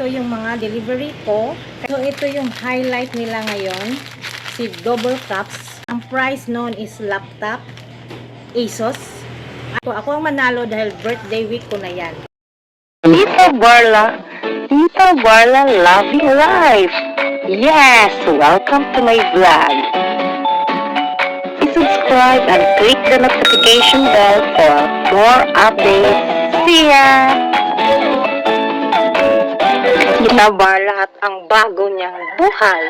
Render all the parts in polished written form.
ito yung mga delivery ko. So, ito yung highlight nila ngayon. Si Double Cups. Ang price noon is laptop. ASUS. Ako ang manalo dahil birthday week ko na yan. Tita Barla Loving Life. Yes, welcome to my vlog. Please subscribe and click the notification bell for more updates. See ya! Tita Barla at ang bago niyang buhay.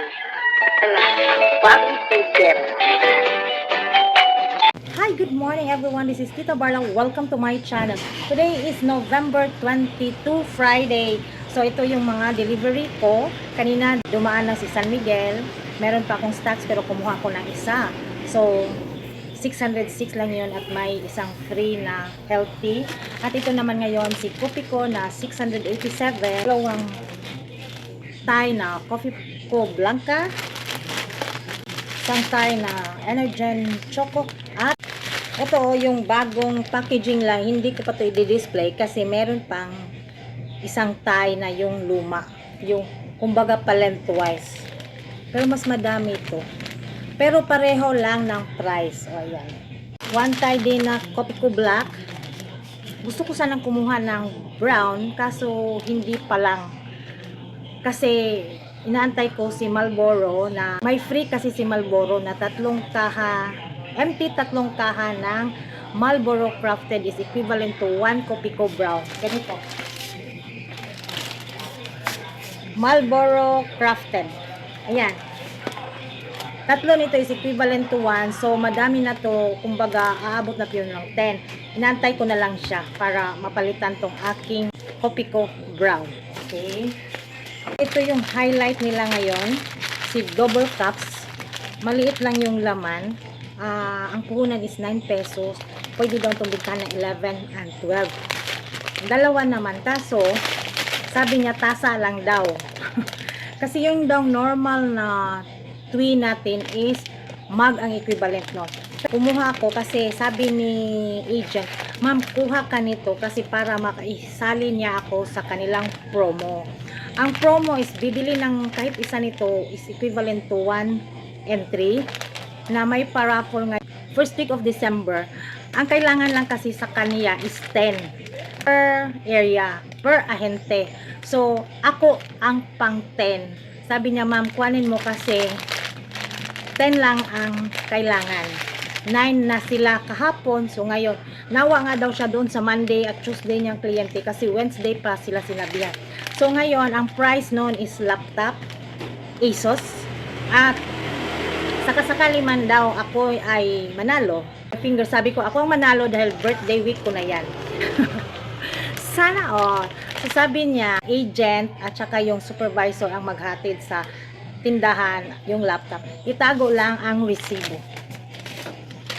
Bagong ticket. Hi, good morning everyone. This is Tita Barla. Welcome to my channel. Today is November 22, Friday. So, ito yung mga delivery ko. Kanina, dumaan lang si San Miguel. Meron pa akong stocks pero kumuha ko ng isa. So, 606 lang yun at may isang free na healthy. At ito naman ngayon, si Coffee ko na 687. Dalawang Thai na Coffee ko Blanca. Isang Thai na Energen Choco. At ito yung bagong packaging lang. Hindi ko pa ito i-display kasi meron pang isang Thai na yung luma. Yung kumbaga pa lengthwise. Pero mas madami ito. Pero pareho lang ng price. O ayan. One Thai din na Coffee ko Black. Gusto ko sanang kumuha ng brown. Kaso hindi pa lang. Kasi inaantay ko si Marlboro na may free kasi si Marlboro na tatlong kaha ng Marlboro Crafted is equivalent to 1 Coffee ko Brown. Ganito. Marlboro Crafted. Ayan. Tatlo nito is equivalent to 1. So, madami na to. Kumbaga, aabot na yun ng 10. Inaantay ko na lang siya para mapalitan tong aking Coffee ko Brown. Okay. Ito yung highlight nila ngayon. Si Double Cups. Maliit lang yung laman. Ang puhunan is 9 pesos. Pwede daw itong bigtan ng 11 and 12. Dalawa naman. Kaso, sabi niya tasa lang daw. Kasi yung daw normal na twin natin is mag ang equivalent nun. Kumuha ako kasi sabi ni agent, ma'am, kuha ka nito kasi para makaisali niya ako sa kanilang promo. Ang promo is bibili ng kahit isa nito is equivalent to 1 entry na may paraffle nga first week of December. Ang kailangan lang kasi sa kanya is 10 per area, per ahente. So, ako ang pang 10. Sabi niya, ma'am, kuhanin mo kasi 10 lang ang kailangan. 9 na sila kahapon. So, ngayon, nawa nga daw siya doon sa Monday at Tuesday niyang kliyente kasi Wednesday pa sila sinabihan. So, ngayon, ang price noon is laptop, ASUS, at sakasakali man daw ako ay manalo. Finger, sabi ko, ako ang manalo dahil birthday week ko na yan. Sana all. So, sabi niya, agent at saka yung supervisor ang maghatid sa tindahan yung laptop. Itago lang ang resibo.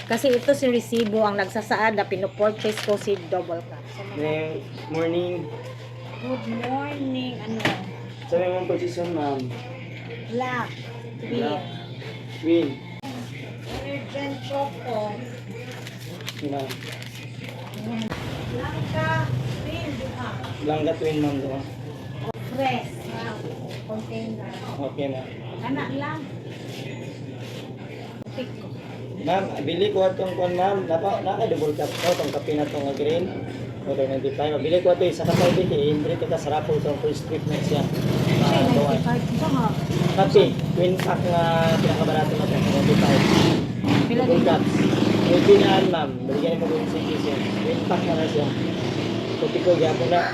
Kasi ito si resibo ang nagsasaad na pinupurchase ko si Double Cup. So, morning. good morning. Ano? Sabi mong position, ma'am. Black. Green. Green. Energen Choco. Ma'am. Blanca. Green. Duha. Blanca twin, ma'am. Diba? Fresh. Container. Okay na. Anak lang. Pick ko. Ma'am, bili ko itong kon, ma'am. Naka-double cup ko. Itong kape na itong green. O, 95. Bili ko ito. Isa ka tayo dito. Hindi ito kasarapo. Itong first trip na siya. Tuwan. Kape. Twin pack na pinakabarato na ito. 95. Double cups. May pinaan, ma'am. Baligyan mo kung citizen. Twin pack na siya. Kopi ko, gyapon na.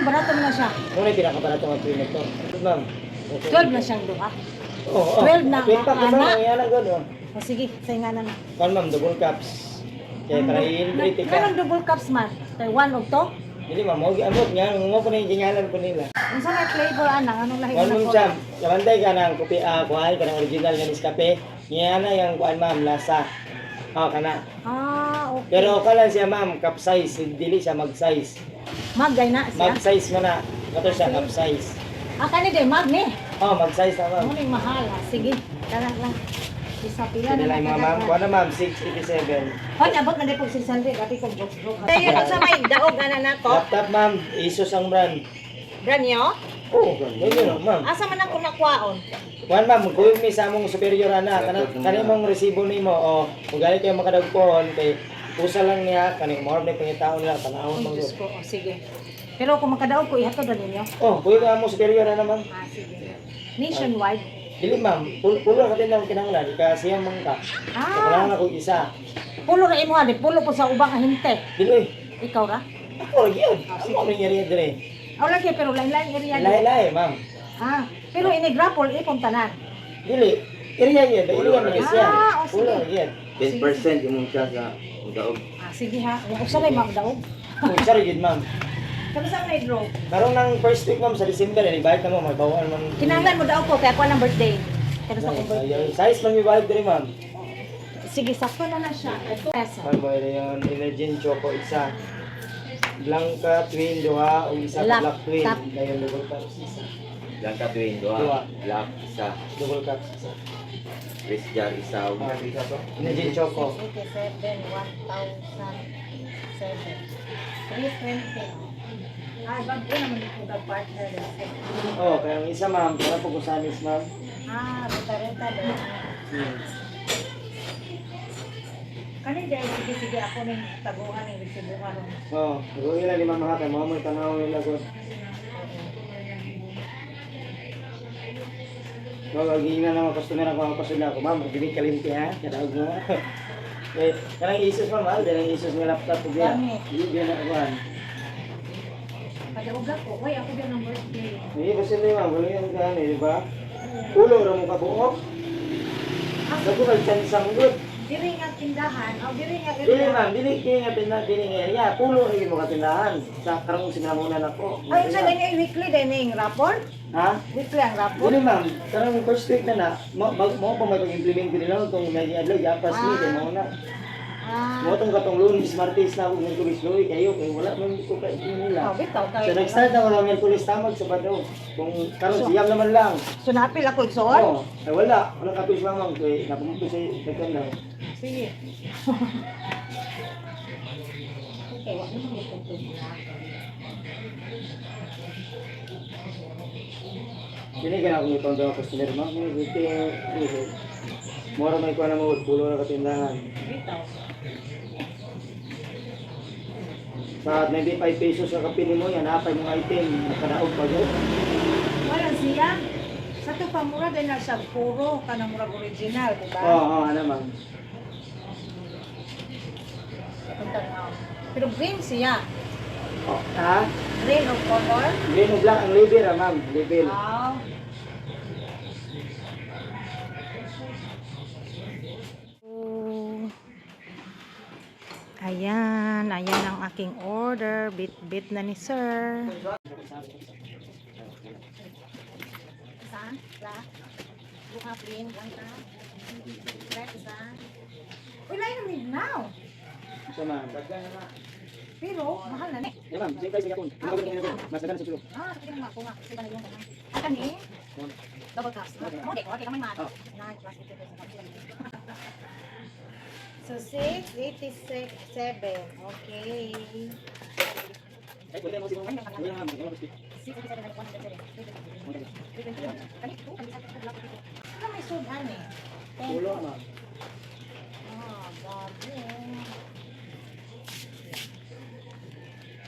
Barato mo na siya. Muna yung pinakabarato ng twin ito. Ma'am. 12 na siyang duha. Oo. 12 na Twin pack na anak. ma'am. Yan ang gano'n. O sige, sainganan na. Kan ma'am, double cups. Kaya para i-rate ka. Anong double cups man? Tayo, 1 o to? Hindi ma'am, huwag abot nga. Nga po na yung gingalan po nila. Ang sa may flavor, anang? Anong lahi One na ma'am ko? Cham, kabantay ka ng kopi, kuhay ka ng original nga Nescafe. Nga na yung kuhan ma'am, lasa. Kana. Okay. Pero okay lang siya ma'am, cup size. Dili siya mag-size. Magay na siya? Mag-size mo na. Ito siya, cup size. Kani din, mag ni. Mag-size na ma'am. Ano yung mahal? Sige, kanak lang. Isa pila Hindi na lang mga ma'am. Kuha na ma'am, 687. Hoy, abot na din po 600. Dati kong joke-joke. Tayo, sa may daog na na to. Laptop ma'am, Asus ang brand. Brand nyo? Oo, pwede no, ma'am. Asa man ako nakwaon? Kuan ma'am, kuwing mi sa among superior ana, kani mong resibo nimo o kung gali kayo makadagpon kay usa lang niya kani mo na pangitaon nila tanawon Oh, mong. Diyos ko. Oh, sige. Pero kung makadaog ko, ihatod na ninyo. Oh, kuwing among superior ana ma'am. Ah, sige. Nationwide. Dili ma'am, pulo ka din lang kinahanglan ka siyang mangka. Ah. Kailangan ako isa. Pulo na imo hali. Pulo po sa ubang ahinte. Dili. Ikaw ra? Ako lagi yun. Ako nangyari dire. Aw lagi, pero lain-lain area. Lahi-lahi ma'am. Ah, pero inigrapol, ipong tanan. Dili. Area yun, area mo siya. Ah, oh, sige. Pulo lagi yan. 10% imong siya sa daog. Ah, sige ha. Usa may magdaog. Oh, sorry gid ma'am. Kamusta man i-draw? Karon ng first week ma'am sa December, ibalik na mo, may bawaan man. Kinahanglan mo daw ko, kaya ako ng birthday. Kamusta ko birthday? Size man ibalik dire ma'am. Sige, sakto na na siya. Ito, peso. Ma'am, boy, yung Energen Choco isa. Blanca twin duha o isa Black black twin. cup. Dayon double cups isa. Blanca twin, Dua. dua. Black, isa. Double cups isa. Chris Jar, isa. Energen Choco. 87, 1,007. 320. Ah, bago naman ito ka partner. Oh, kaya ang isa ma'am, para po kung samis ma'am. Ah, reta-reta din. Kanin dahil sige-sige ako ng taguhan ng resibuhan. Oh, gawin lang ni ma'am ha, kaya mo tanaw nila ko. No, lagi na naman customer ako ang pasula ko, ma'am, bibig kalimti ha, kadaog mo. Eh, kanang isus ma'am, dahil isus ng laptop ko biya. Hindi biya na akuhan. Kadaog ako, why ako din ng birthday. Hindi ba sila ma'am, wala yung gano'n, di ba? Ulo ra mo kabuok. Sabi ko kag good. Diri nga tindahan, o diri nga Dili ma'am, dili nga tindahan, dili nga area. Pulo rin mo katindahan. Sa karong sinamunan ako. Ay, sa ganyan weekly din yung rapor? Ha? Weekly ang rapor? Dili ma'am, karong first week na na, mo pa may pag-implement ko nila itong may adlaw, yapas ni, kaya mo na. Ah, Mo itong katong lunes, martes na ako ng tulis-luwi kayo, kaya wala man ko kayo nila. oh, bitaw So tayo. nag-start ako ng Merkulis tamag sa Bado. Kung karon siyam naman lang. So, napil ako igsoon? Oo, ay wala. Walang kapis mamang kaya napumunto sa second lang. Sige. Okay, wala naman may punto na. Dili ka na akong itong daw customer ma'am. Dito. Mora may kuha na mo, pulo na katindahan. Bitaw. Sa 95 pesos sa kapili mo, yan, napay mong item, nakadaog pa yun. Wala siya. Sa ito pa mura din na siya puro kanang murag original, di ba? Oo, ano ma'am. Punta na ako. Pero green siya. Oh, ha? Green of color. Green o black ang label, ma'am. Label. Wow. Ayan, ayan ang aking order. Bit-bit na ni sir. Saan? Black? Buka green, blanca? Red, saan? Uy, lain namin now. So ma'am, dagdag na ma'am. Pero, mahal na ni. Yeah ma'am, same price niya po. Mas dagdag na sa sulog. Ah, sige nga ako nga. Sige na yung tanong. At kani? Double cups. Okay, okay kamay mat. Oh. 9 plus 50 pesos. So, 6, 86, 7. Okay. Ay, pwede mo siguro. Wala ma'am, wala mo 6, 87, 107. 321. Kani? Ano may sudan eh? Pulo ma'am. Ah, gabi.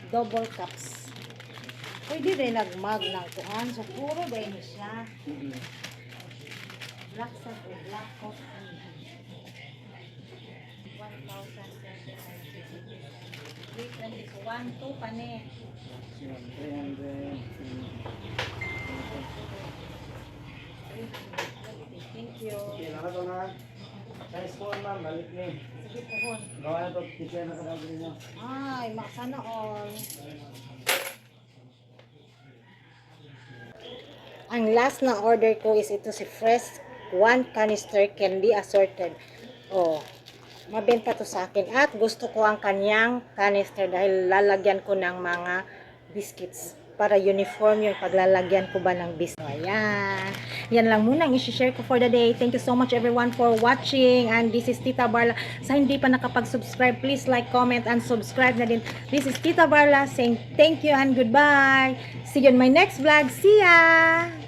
Double cups. Pwede rin nagmag ng kuhan. So, puro din siya. Black sa black coffee. 320. So, 1, 2 pa ni. 300. Thank you. Okay, lakas ko na. Nice phone ma'am, balik ni. Sige po, hon. Gawa na to, kisya na kadagdag niyo. Ay, sana all. Ang last na order ko is ito si Fresh 1 canister candy assorted. Oh, mabenta to sa akin. At gusto ko ang kanyang canister dahil lalagyan ko ng mga biscuits. para uniform yung paglalagyan ko ba ng business. Ayan. Yan lang muna ang i-share ko for the day. Thank you so much everyone for watching. And this is Tita Barla. Sa hindi pa nakapag-subscribe, please like, comment, and subscribe na din. This is Tita Barla saying thank you and goodbye. See you in my next vlog. See ya!